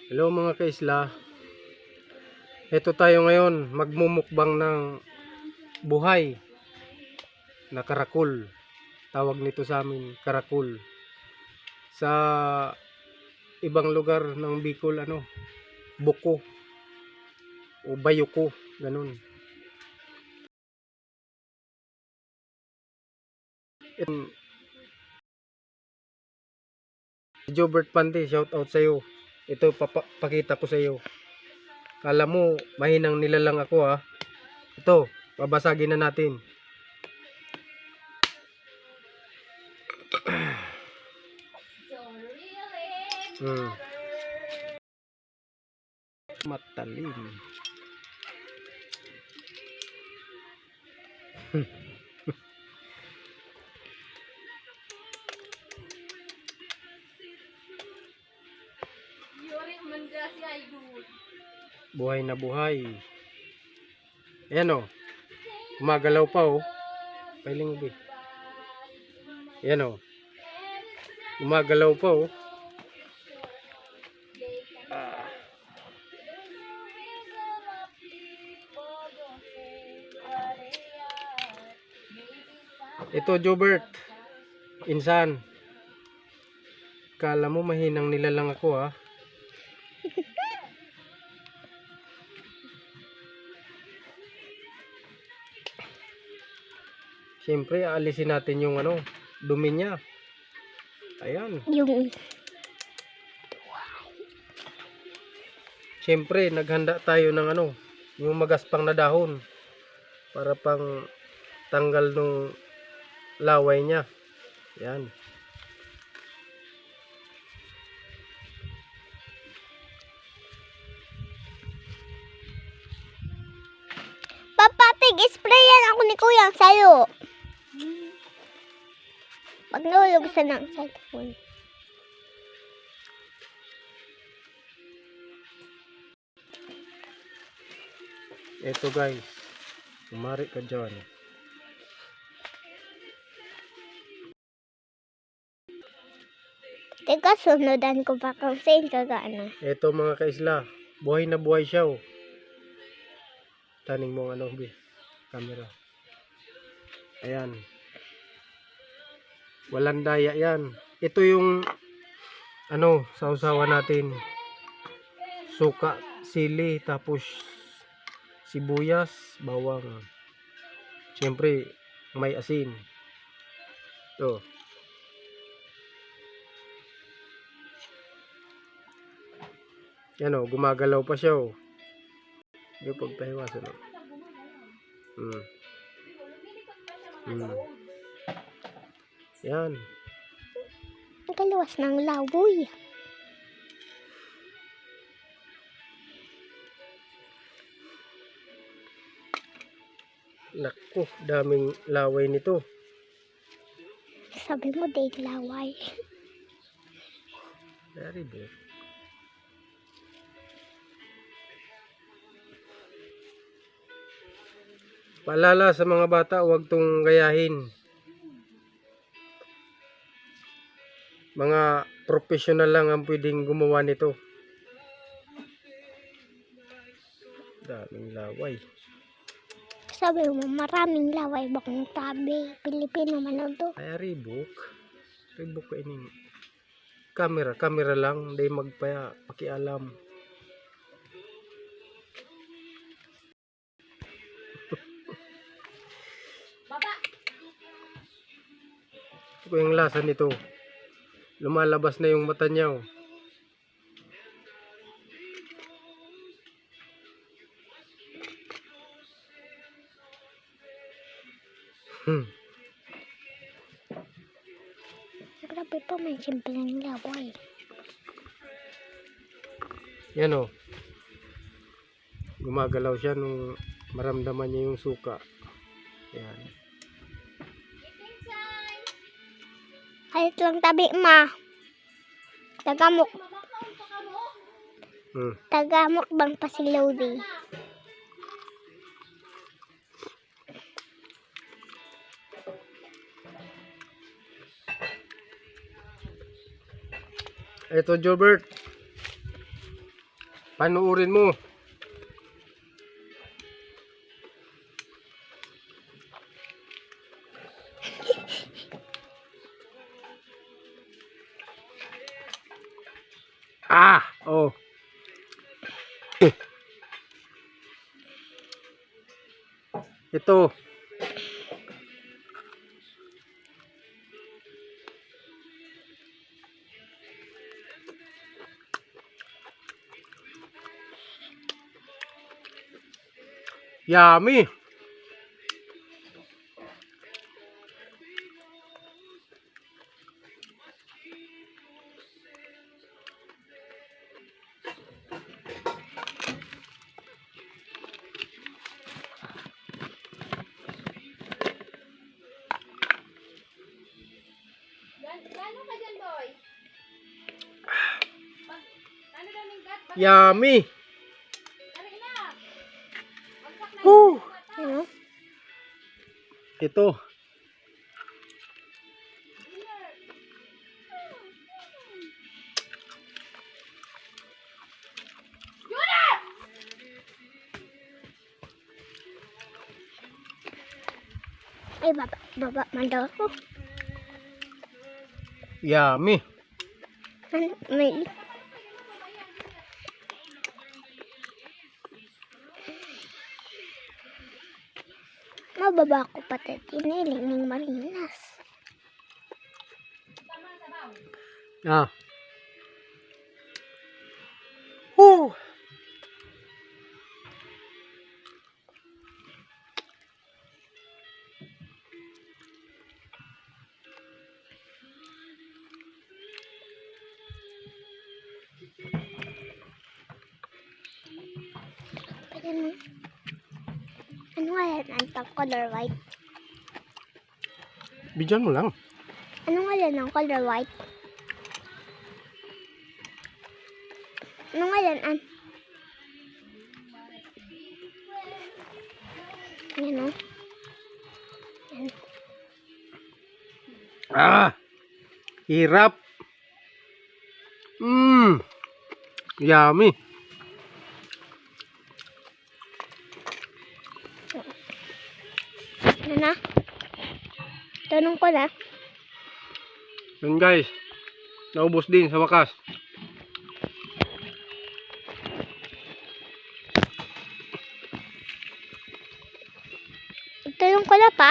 Hello mga kaisla. Ito tayo ngayon magmumukbang ng buhay na karakul. Tawag nito sa amin karakul. Sa ibang lugar ng Bicol buko o bayuko, ganun. Jobert Pante, shout out sa iyo. Ito pakita ko sa iyo. Kala mo mahinang nilalang ako ha. Ito, babasagin na natin. Matalim. Buhay na buhay. Ayan o. Gumagalaw pa o. Pailing ubi. Ayan o. Gumagalaw pa o. Ito Jobert. Insan. Kala mo mahinang nilalang ako ha. Siyempre, aalisin natin yung dumi niya. Ayan. Siyempre, naghanda tayo ng yung magaspang na dahon para pang tanggal ng laway niya. Ayan. Papatig, sprayan ako ni Kuya sa'yo. Pag nahulog sa ng cellphone. Ito guys. Umari ka dyan. Teka, sunudan ko pa kung saan kagana. Ito mga kaisla. Buhay na buhay siya oh. Taning mo camera. Ayan. Walang daya yan. Ito yung sausawan natin. Suka, sili, tapos sibuyas, bawang. Siyempre, may asin. Ito. Yan o, gumagalaw pa siya o. Yung pagpahiwasan o. Yan. Ang kaluwas ng lawoy. Naku, daming laway nito. Sabi mo, date laway. Very good. Paalala sa mga bata, huwag tong gayahin. Mga professional lang ang pwedeng gumawa nito. Daming laway. Sabi mo, maraming laway bakong tabi. Pilipino man ito. Ay, Reebok. Reebok ka ining. Camera lang. Hindi pakialam. Ito yung lasa nito. Lumalabas na yung mata niya oh. Grabe po, may simpleng laway. Yan oh. Gumagalaw siya nung maramdaman niya yung suka. Yan. Kahit lang tabi ma. Tagamok. Tagamok bang pasilaw di? Ito Jobert. Panuurin mo. Oh. Ito. Yummy. Gano'n ka dyan, boy? Ano daw ng gat? Yummy. Ano na? Magsak na Woo. yung mata. Ano? Ito. Ay, baba man daw ako. Yummy. May... Mababa ko pati tiniling ng Marinas. Ah. Woo. Ano? Ano nga yan? Ang color white. Bidyan mo lang. Ano nga yan ang color white? Ano nga yan? Yan o. Yan. Hirap. Yummy. Ano na? Tanong ko na. Yun guys. Naubos din sa wakas. Tanong ko na pa.